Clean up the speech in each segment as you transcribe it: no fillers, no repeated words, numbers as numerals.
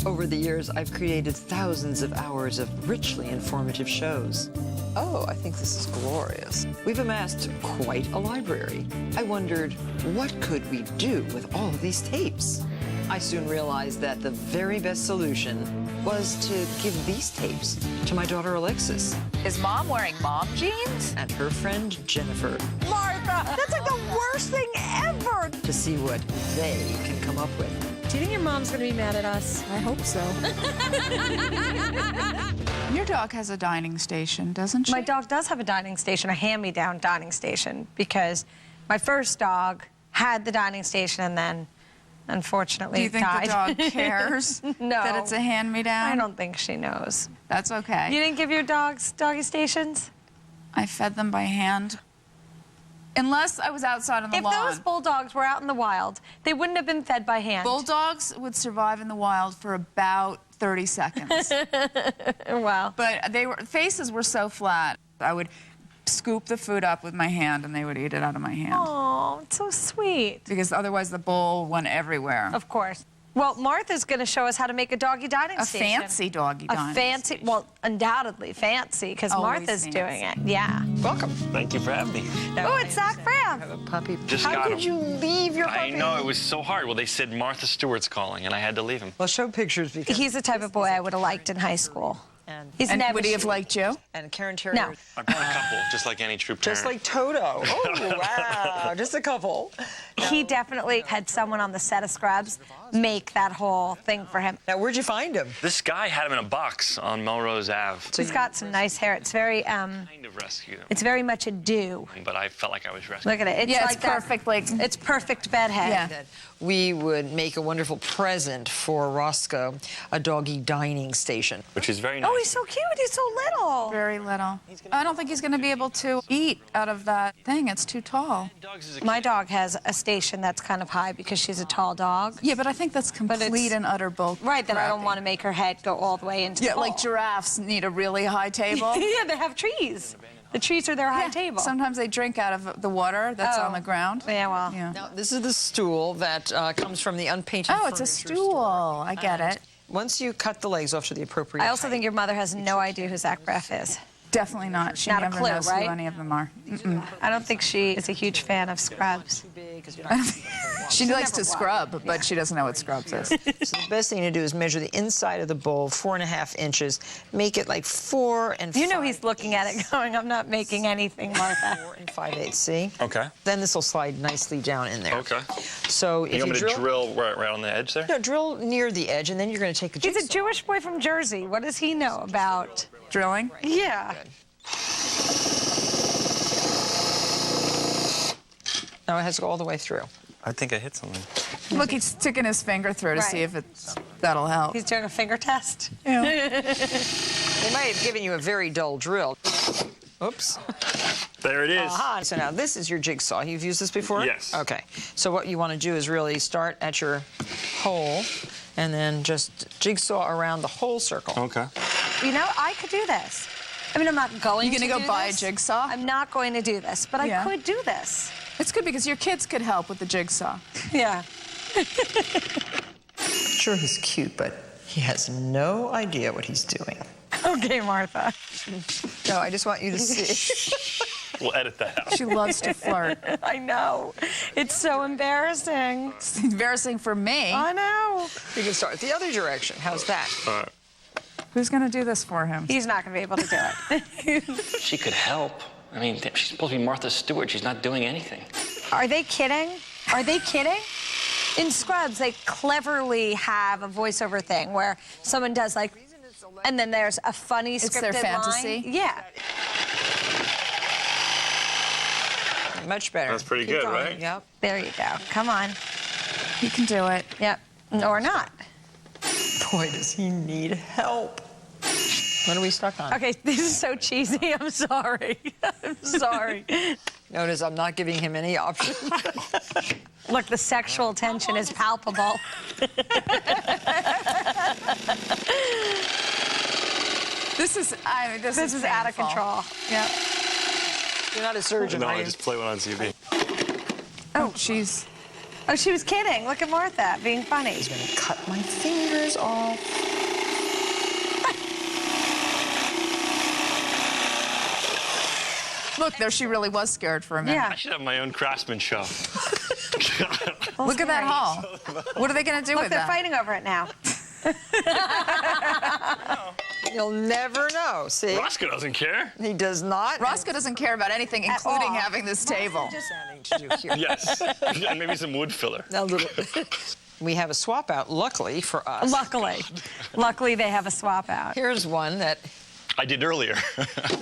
Over the years, I've created thousands of hours of richly informative shows. Oh, I think this is glorious. We've amassed quite a library. I wondered, what could we do with all of these tapes? I soon realized that the very best solution was to give these tapes to my daughter Alexis Is Mom wearing mom jeans? and her friend Jennifer Martha, that's like the worst thing ever. to see what they can come up with. Do you think your mom's gonna be mad at us? I hope so. Your dog has a dining station, doesn't she? My dog does have a dining station, a hand-me-down dining station, because my first dog had the dining station and then, unfortunately, Do you think died. the dog cares No. that it's a hand-me-down? I don't think she knows. That's okay. You didn't give your dogs doggy stations? I fed them by hand. Unless I was outside on the If lawn. those bulldogs were out in the wild, they wouldn't have been fed by hand. Bulldogs would survive in the wild for about 30 seconds. Wow. But faces were so flat. I would scoop the food up with my hand and they would eat it out of my hand. Oh, it's so sweet. Because otherwise the bowl went everywhere. Of course. Well, Martha's going to show us how to make a doggy dining A station. fancy doggy A dining fancy, station. well, undoubtedly fancy, because Always Martha's fancy. doing it. Yeah. Welcome. Thank you for having me. Oh, it's Zach Braff. Have a puppy. Just How got could him. you leave your puppy? I know, it was so hard. Well, they said Martha Stewart's calling, and I had to leave him. Well, show pictures because He's the type of boy I would have liked in high school. He's And never would he have seen- liked you? and Karen Terrier. No. I brought a couple, just like any true parent. Just like Toto. Oh, wow. Just a couple. He definitely had someone on the set of Scrubs make that whole thing for him. Now, where'd you find him? This guy had him in a box on Melrose Ave. He's got some nice hair. It's very, Kind of rescued him, it's very much a do. but I felt like I was rescued. Look at it. It's Yeah, like it's that- perfect, like- It's perfect bedhead. Yeah. That we would make a wonderful present for Roscoe, a doggy dining station. Which is very nice. Oh, he's so cute. He's so little. Very little. I don't think he's going to be able to eat out of that thing. It's too tall. Dogs is a My kid. dog has a station that's kind of high because she's a tall dog. Yeah, but I think that's complete and utter bull. Right, that I don't crappy. want to make her head go all the way into Yeah, the like wall. giraffes need a really high table. Yeah, they have trees. The trees are their high Yeah, table. Sometimes they drink out of the water that's Oh. on the ground. Yeah, well. Yeah. Now, this is the stool that comes from the unpainted Oh, it's a furniture stool. store. I get it. Once you cut the legs off to the appropriate I also height, think your mother has no idea who Zach Braff is. Definitely not. She Not a never clue, knows right? who any of them are. I don't think she is a huge fan of Scrubs. She likes to scrub, but she doesn't know what scrubs is. So the best thing to do is measure the inside of the bowl, 4.5 inches. Make it like 4 and You know 5 he's looking at it going, I'm not making anything, Martha. 4 and 5/8. See? Okay. Then this will slide nicely down in there. Okay. So if You want me to drill, drill right on the edge there? no, drill near the edge, and then you're going to take a He's jigsaw. a Jewish boy from Jersey. What does he know about? Drilling? Yeah. No, it has to go all the way through. I think I hit something. Look, he's sticking his finger through to see Right. if that'll help. He's doing a finger test. Yeah. They might have given you a very dull drill. Oops. There it is. Aha. So now this is your jigsaw. You've used this before? Yes. Okay. So what you want to do is really start at your hole and then just jigsaw around the whole circle. Okay. You know, I could do this. I mean, I'm not going You to gonna go do buy a this. jigsaw? I'm not going to do this, but Yeah. I could do this. It's good because your kids could help with the jigsaw. Yeah. Sure, he's cute, but he has no idea what he's doing. Okay, Martha. No, I just want you to see. We'll edit that out. She loves to flirt. I know. It's so embarrassing. It's embarrassing for me. I know. You can start the other direction. How's that? All right. Who's going to do this for him? He's not going to be able to do it. She could help. I mean, she's supposed to be Martha Stewart. She's not doing anything. Are they kidding? Are they kidding? In Scrubs, they cleverly have a voiceover thing where someone does like, and then there's a funny It's scripted their fantasy? line. Yeah. Much better. That's pretty Keep good, going. right? Yep. There you go. Come on. You can do it. Yep. Or not. Boy, does he need help. What are we stuck on? Okay, this is so cheesy. I'm sorry. I'm sorry. Notice I'm not giving him any option. Look, the sexual tension is palpable. This is This is out of painful. control. Yeah. You're not a surgeon, No, are I you? just play one on TV. Oh, she's Oh, she was kidding. Look at Martha being funny. He's going to cut my fingers off. Look, there she really was scared for a minute. Yeah. I should have my own Craftsman show. Look at that hall. What are they going to do Look, with they're that? fighting over it now. You'll never know, see? Roscoe doesn't care. He does not. Roscoe doesn't care about anything, including all. having this table. Something to do here. Yes. And maybe some wood filler. A little. We have a swap out, luckily for us. Luckily, they have a swap out. Here's one that I did earlier.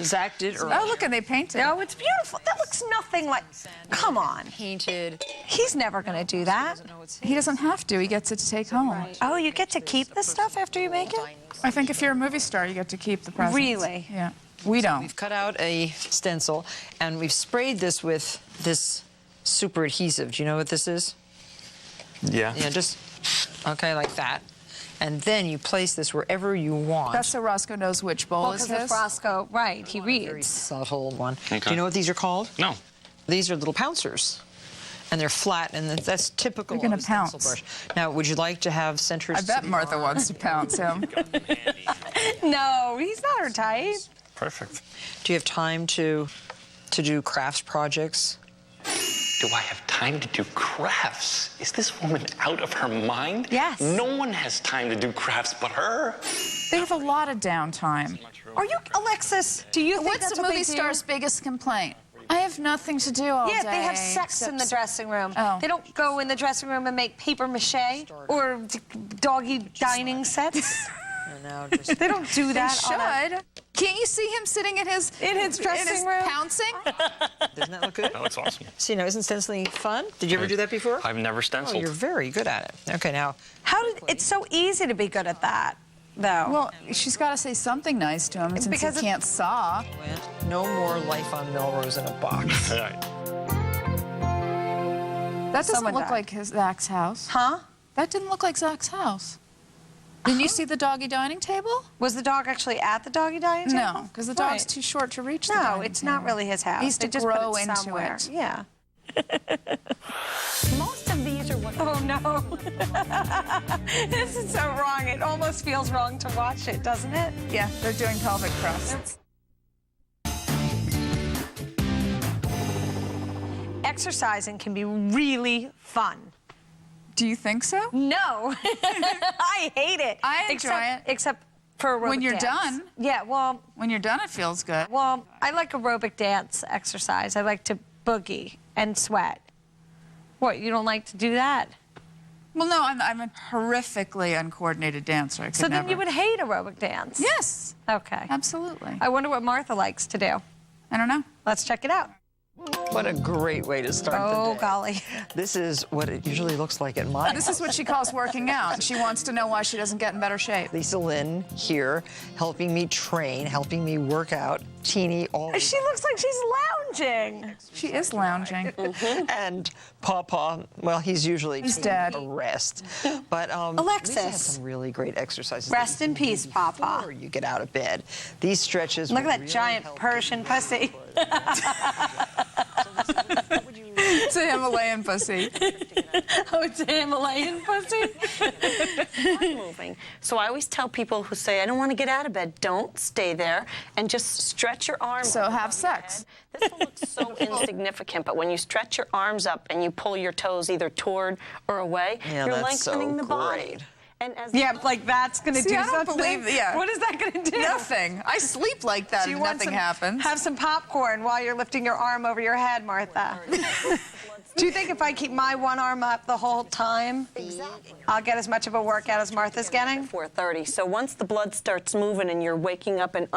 Zach did earlier. Oh, look, and they painted. Oh, it's beautiful. That looks nothing like. Come on. Painted. He's never going to do that. He doesn't have to. He gets it to take home. Oh, you get to keep this stuff after you make it? I think if you're a movie star, you get to keep the presents. Really? Yeah. We don't. We've cut out a stencil, and we've sprayed this with this super adhesive. Do you know what this is? Yeah. Yeah, just, okay, like that. And then you place this wherever you want. That's so Roscoe knows which bowl Well, is because his. if Roscoe, right, he Very reads. subtle one. Okay. Do you know what these are called? No. These are little pouncers. And they're flat, and that's typical You're gonna of a stencil pounce. brush. Now, would you like to have centers? I bet to the Martha arm? wants to pounce him. No, he's not her type. Perfect. Do you have time to do crafts projects? Do I have time to do crafts? Is this woman out of her mind? Yes. No one has time to do crafts but her. They have a lot of downtime. Are you, Alexis? Do you think What's that's a what movie they do? star's biggest complaint? I have nothing to do all Yeah, day. they have sex in the except- dressing room. Oh. They don't go in the dressing room and make paper mache or doggy dining sets. And now just They don't do They that. on a- should. Can't you see him sitting in his dressing room? pouncing? doesn't that look good? That looks awesome. See, now isn't stenciling fun? Did you ever do that before? I've never Oh, stenciled. you're very good at it. Okay, now How did? It's so easy to be good at that, though. Well, she's got to say something nice to him since Because he it- can't saw. no more life on Melrose in a box. All right. That doesn't Someone look died. like Zach's house. Huh? That didn't look like Zach's house. Didn't you see the doggy dining table? Was the dog actually at the doggy dining table? No, because the dog's Right. too short to reach the No, dining it's not table. really his house. Needs They to just put grow into somewhere. it. Yeah. Most of these are what. Oh no. This is so wrong. It almost feels wrong to watch it, doesn't it? Yeah, they're doing pelvic thrusts. Exercising can be really fun. Do you think so? No. I hate it. I enjoy it. Except for aerobic When you're dance. done. Yeah, well, When you're done, it feels good. I like aerobic dance exercise. I like to boogie and sweat. What, you don't like to do that? Well, no, I'm a horrifically uncoordinated dancer. I could So then never. you would hate aerobic dance? Yes, Okay. absolutely. I wonder what Martha likes to do. I don't know. Let's check it out. What a great way to start the Oh, day. golly. This is what it usually looks like at my This is what she calls working out. She wants to know why she doesn't get in better shape. Lisa Lynn here, helping me train, helping me work out. Teeny, all She looks like she's lounging. She is lounging. and Papa, well, he's usually He's taking dead. a rest. But Alexis. Lisa has some really great exercises. Rest that you in can do peace, Papa. Before you get out of bed, these stretches. Look will at that really giant help Persian pussy. It's a Himalayan pussy. Oh, it's a Himalayan pussy? moving. So I always tell people who say, I don't want to get out of bed, don't stay there and just stretch your arms. So up have above sex. your head. This will look so insignificant, but when you stretch your arms up and you pull your toes either toward or away, Yeah, you're that's so lengthening the body. great. And as Yeah, like that's going to See, do I don't something? believe- yeah. What is that going to do? Nothing. I sleep like that Do you and want nothing some, happens. Have some popcorn while you're lifting your arm over your head, Martha. Do you think if I keep my one arm up the whole time, I'll get as much of a workout as Martha's getting? 4:30. So once the blood starts moving and you're waking up and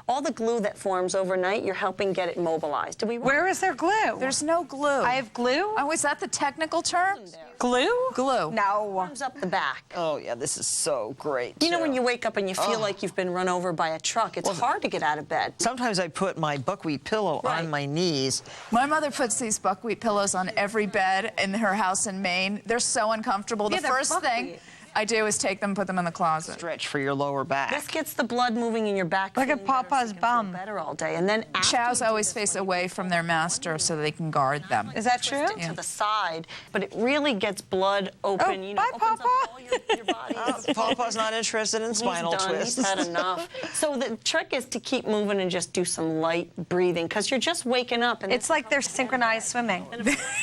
all the glue that forms overnight, you're helping get it mobilized. Do we? Where is there glue? There's no glue. I have glue? Oh, is that the technical term? Glue? Glue. No. arms up the back. Oh, yeah, this is so great. You know when too. you wake up and you feel like you've been run over by a truck, it's hard to get out of bed. Sometimes I put my buckwheat pillow Right. on my knees. My mother puts these buckwheat pillows on every bed in her house in Maine. They're so uncomfortable. Yeah, The they're first thing, buckwheat. I do is take them, put them in the closet. Stretch for your lower back. This gets the blood moving in your back. Look at feeling better, Papa's so you can feel bum. better all day. And then Chows always face away from their master so they can guard them. Is that true? to the side, but it really gets blood open. Oh, you know, bye, opens Papa. up all your body. Papa's not interested in spinal He's done. twists. He's had enough. So the trick is to keep moving and just do some light breathing, because you're just waking up. And It's like they're synchronized swimming.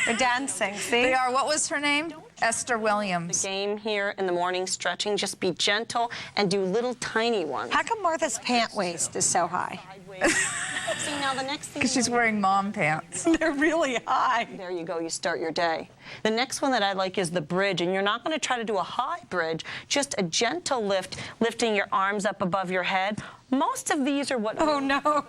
They're dancing, see? They are. What was her name? Esther Williams. game here in the morning stretching. Just be gentle and do little tiny ones. How come Martha's pant waist is so high? See, now the next thing. Because she's wearing mom pants. They're really high. There you go, you start your day. The next one that I like is the bridge, and you're not going to try to do a high bridge, just a gentle lift, lifting your arms up above your head. Most of these are what... Oh, no.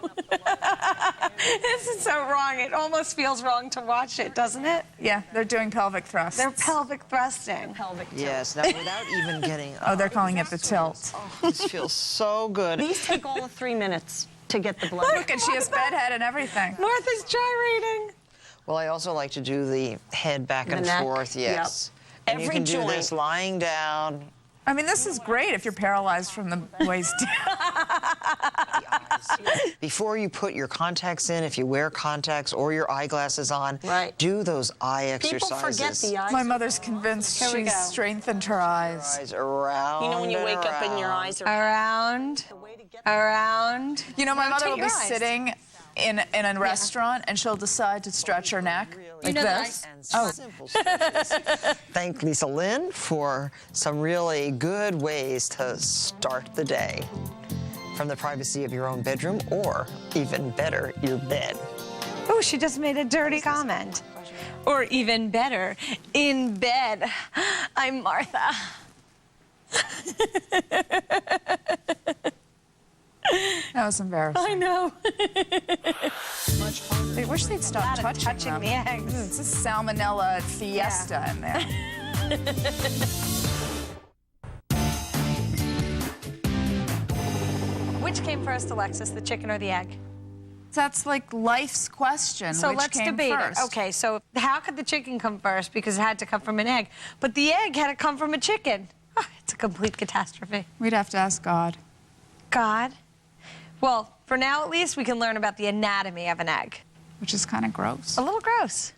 This is so wrong. It almost feels wrong to watch it, doesn't it? Yeah, they're doing pelvic thrusts. They're pelvic thrusting. pelvic tilt. Yes, now without even getting... Oh, they're calling it the tilt. This feels so good. These take all of 3 minutes to get the blood. Look, and she has bedhead and everything. Martha's gyrating. Well, I also like to do the head back The and neck, forth, yes. yep. And you Every can do joint. this lying down. I mean, this is great if you're paralyzed from the waist down. Before you put your contacts in, if you wear contacts or your eyeglasses on, Right. do those eye People exercises. forget the eyes. My mother's convinced Here we she's go. strengthened her eyes. Eyes around. You know, when you and wake up and your around. eyes are... Around, The way to get around. You know, my mother Rotate will be your eyes. sitting in a restaurant and she'll decide to stretch her neck like know that this. And simple stretches. Thank Lisa Lynn for some really good ways to start the day from the privacy of your own bedroom, or even better, your bed. Oh, she just made a dirty comment. Or even better, in bed. I'm Martha. That was embarrassing. I know. I wish they'd stop touching them. the eggs. It's a salmonella fiesta in there. Which came first, Alexis, the chicken or the egg? That's like life's question. So Which let's came debate first? it. Okay, so how could the chicken come first? Because it had to come from an egg. But the egg had to come from a chicken. Ah, it's a complete catastrophe. We'd have to ask God. God? Well, for now at least, we can learn about the anatomy of an egg. Which is kind of gross. A little gross.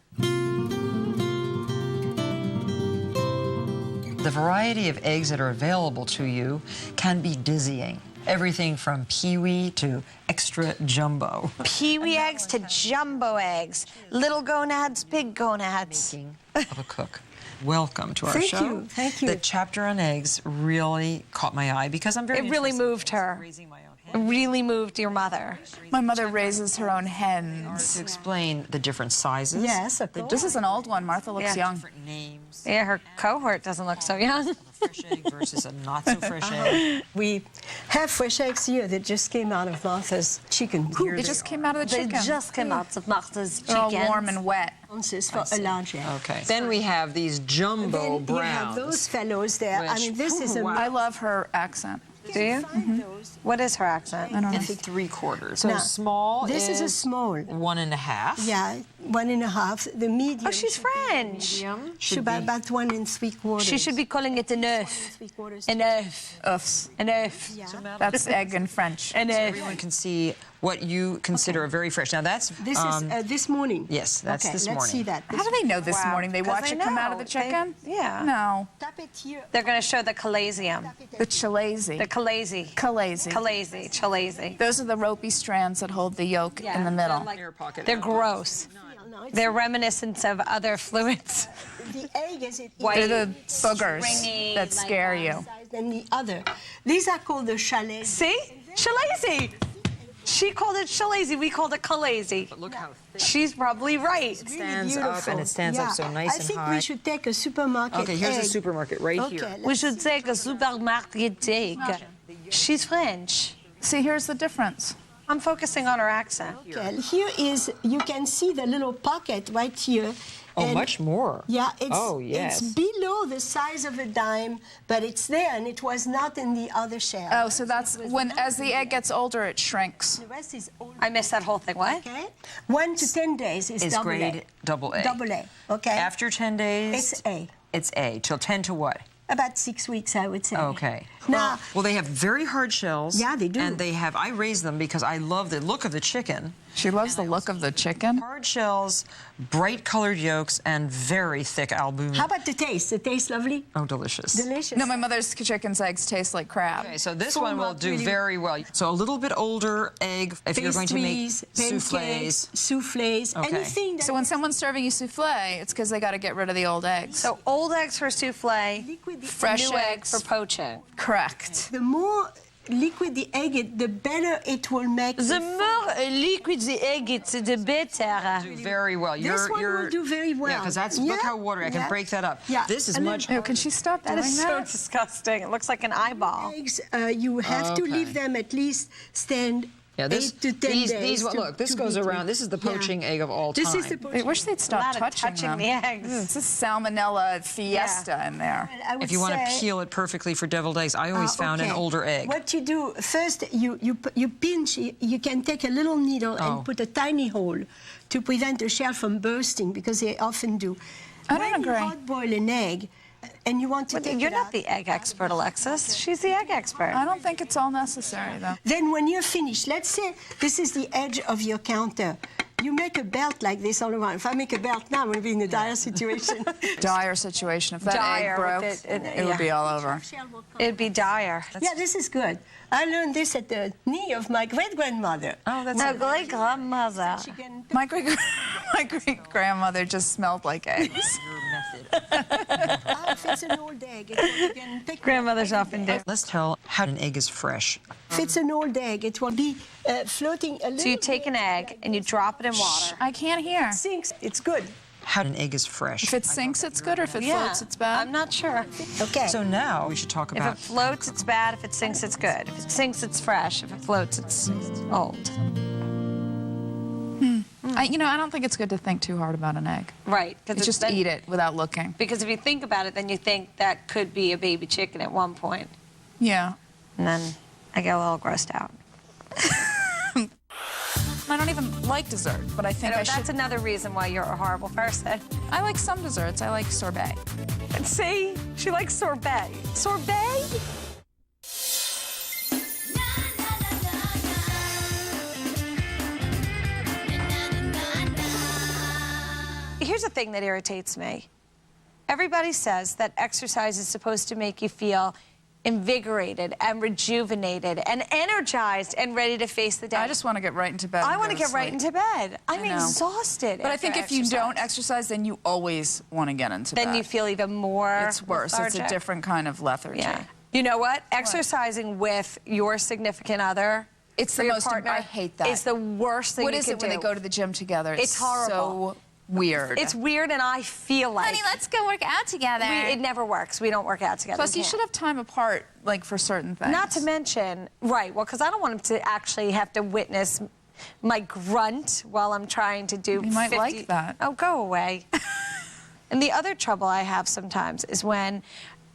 The variety of eggs that are available to you can be dizzying. Everything from peewee to extra jumbo. Peewee eggs to jumbo eggs. Little gonads, big gonads. Making of a cook. Welcome to our Thank show. you, thank you. The chapter on eggs really caught my eye because I'm very It really interested moved her. in raising my own It hen. really moved your mother. My mother raises her own hens. To explain the different sizes. Yes, of the course. This is an old one. Martha looks Yeah. young. different names. Yeah, her cohort doesn't look so young. A fresh egg versus a not so fresh egg. We have fresh eggs here that just came out of Martha's chicken. Here It just came out of the They chicken. just came out of Martha's They're all chickens. warm and wet. ounces for a large egg. Okay. Then we have these jumbo Then you browns. have those fellows there. I Which- mean, this is a... I love her accent. Do you? Find those. What is her accent? I don't know. It's 3/4. So Now, small this is a small. 1.5. Yeah, 1.5. The medium. Oh, she's should be- French. Medium Should be about 1 3/4. She should be calling it an œuf. 3/4. An œuf. Oofs. An œuf. Yeah. That's egg in French. An So œuf. everyone can see what you consider a very fresh. Now that's This is this morning. yes, that's okay, this let's morning. see that. How do they know this Wow. morning? They 'Cause watch they it come out of know. the chicken? Yeah. No. Tap it here. They're going to show the calazium. The chalazi. The calazi. Chalazi. Calazi. Chalazi. Those are the ropey strands that hold the yolk in the middle. Air pocket. They're gross. No, it's They're reminiscent of other fluids. the egg is it White. They're the boogers stringy, that scare you. size than the other. These are called the chalets. See? Chalazi. She called it chalazi. We called it calazi. Look how thick She's probably right. Really stands up, beautiful. and it stands up Yeah. so nice I and think high. we should take a supermarket Okay, here's egg. the supermarket right Okay, here. We should take a supermarket take. She's French. See, here's the difference. I'm focusing on her accent. Okay, here is, you can see the little pocket right here. Oh, and- much more. Yeah, it's, Oh, yes. it's below the size of a dime, but it's there, and it was not in the other shell. Oh, so that's when, as the egg gets older, it shrinks. The rest is all I missed that whole thing. What? okay. 1 to 10 days is Is double grade A. double A. Double A, okay? After 10 days, It's A. It's A. Till 10 to what? About 6 weeks, I would say. Okay. Now, Well, they have very hard shells. Yeah, they do. And I raise them because I love the look of the chicken. She loves the look of the chicken. Hard shells, bright colored yolks, and very thick albumin. how about the taste? The taste lovely? Oh, delicious. Delicious. No, my mother's chicken's eggs taste like crab. Okay, so this Full one will malt, do really. very well. So a little bit older egg if you're going to make Pastries, pancakes, soufflés, Okay. anything that So when someone's serving you souffle, it's because they got to get rid of the old eggs. So old eggs for souffle, liquid, Fresh new egg eggs. for poaching. Correct. the more liquid the egg is, the better it will make. The more liquid the egg is, the better. do very well. This one will do very well. Yeah, because look Yeah, how watery. I can yeah. break that up. Yeah. This is And then- much. Ew, can she stop That doing is so that? disgusting. It looks like an eyeball. Eggs, you have to Okay. leave them at least stand Yeah, 8 to 10 days. look, this to goes be around. cooked. This is the poaching egg of all time. This is the I poaching. wish they'd A stop lot of touching touching them. the eggs. It's a salmonella fiesta in there. I would If you want to say- peel it perfectly for deviled eggs, I always found an okay. older egg. What you do first, you pinch. You can take a little needle Oh. and put a tiny hole to prevent the shell from bursting, because they often do. I don't when agree. you hard boil an egg, and you want to take You're it not out, the egg expert, Alexis. She's the egg expert. I don't think it's all necessary, though. Then when you're finished, let's say this is the edge of your counter. You make a belt like this all around. If I make a belt now, I'm going to be in a dire situation. Dire situation. If that Dire egg broke, with it would be all over. It'd be dire. Yeah, this is good. I learned this at the knee of my great-grandmother. Oh, that's No, great grandmother. She can- My great grandmother just smelled like eggs. your method. if it's an old egg, it will, you can pick Grandmothers often do. Let's tell how an egg is fresh. If it's an old egg, it will be floating a little. So you take bit an egg and you drop it in water. I can't hear. sinks. It's good. How an egg is fresh. If it sinks, it's good, or if it floats, it's bad. I'm not sure. Okay. So now we should talk If about. it floats, it's bad. If it sinks, it's good. If it sinks, it's fresh. If it floats, it's old. I don't think it's good to think too hard about an egg. Right. It's just eat it without looking. Because if you think about it, then you think that could be a baby chicken at one point. Yeah. And then I get a little grossed out. I don't even like dessert, but I think I should. That's another reason why you're a horrible person. I like some desserts. I like sorbet. And see, she likes sorbet. Sorbet? Here's a thing that irritates me. Everybody says that exercise is supposed to make you feel invigorated and rejuvenated and energized and ready to face the day. I just want to get right into bed. I and want go to get right sleep. into bed. I'm I know. exhausted. But I think after if you don't exercise. exercise, then you always want to get into bed. Then you feel even more It's worse. It's a lethargic. different kind of lethargy. Yeah. You know what? Exercising with your significant other. It's or the your most. partner I hate that. It's the worst thing What you is can it when they do. go to the gym together? It's horrible. So weird. It's weird, and I feel like let's go work out together. it never works. We don't work out together. Plus, We you can't. should have time apart, like for certain things. Not to mention, right? Well, because I don't want him to actually have to witness my grunt while I'm trying to do. You might 50 like that. Oh, go away. And the other trouble I have sometimes is when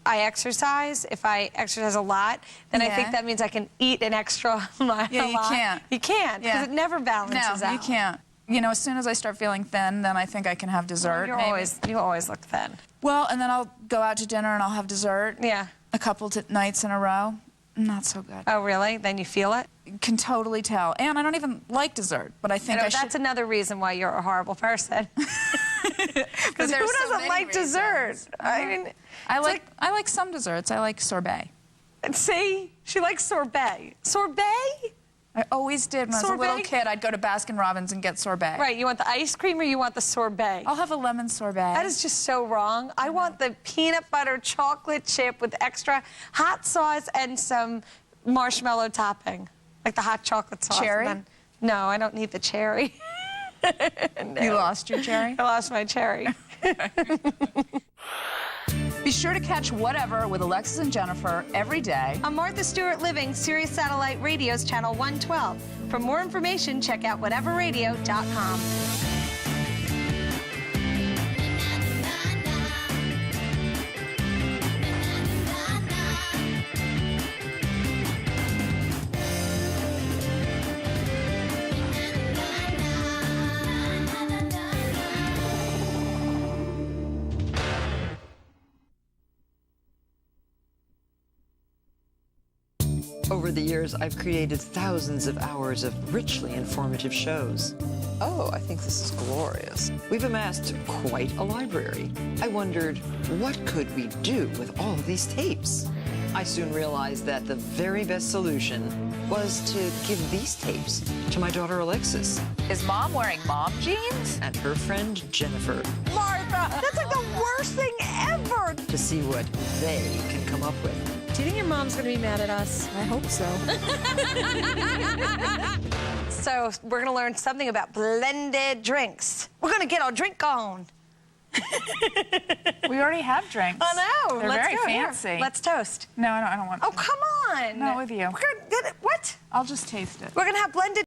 I exercise. If I exercise a lot, then I think Yeah. that means I can eat an extra lot. Yeah, you can't. You can't, because Yeah. it never balances No, out. you can't. You know, as soon as I start feeling thin, then I think I can have dessert. You maybe. always look thin. Well, and then I'll go out to dinner and I'll have dessert. Yeah. A couple nights in a row. Not so good. Oh, really? Then you feel it? Can totally tell. And I don't even like dessert, but I think I should. That's another reason why you're a horrible person. Because who there's so doesn't many like dessert? reasons. I mean, I it's like some desserts. I like sorbet. see, she likes sorbet. Sorbet? I always did. When I was a little Sorbet? kid, I'd go to Baskin Robbins and get sorbet. Right, you want the ice cream or you want the sorbet? I'll have a lemon sorbet. That is just so wrong. I want the peanut butter chocolate chip with extra hot sauce and some marshmallow topping, like the hot chocolate sauce. Cherry? And then- no, I don't need the cherry. You lost your cherry? I lost my cherry. Be sure to catch Whatever with Alexis and Jennifer every day. On Martha Stewart Living, Sirius Satellite Radio's Channel 112. For more information, check out whateverradio.com. Over the years, I've created thousands of hours of richly informative shows. Oh, I think this is glorious. We've amassed quite a library. I wondered, what could we do with all of these tapes? I soon realized that the very best solution was to give these tapes to my daughter Alexis Is Mom wearing mom jeans? and her friend Jennifer Martha, that's like the worst thing ever. to see what they can come up with. Do you think your mom's gonna be mad at us? I hope so. So we're gonna learn something about blended drinks. We're gonna get our drink on. We already have drinks. I know. They're Let's very go. Here, fancy. let's toast. No, I don't want Oh, to. come on. Not with you. We're gonna get it. What? I'll just taste it. We're gonna have blended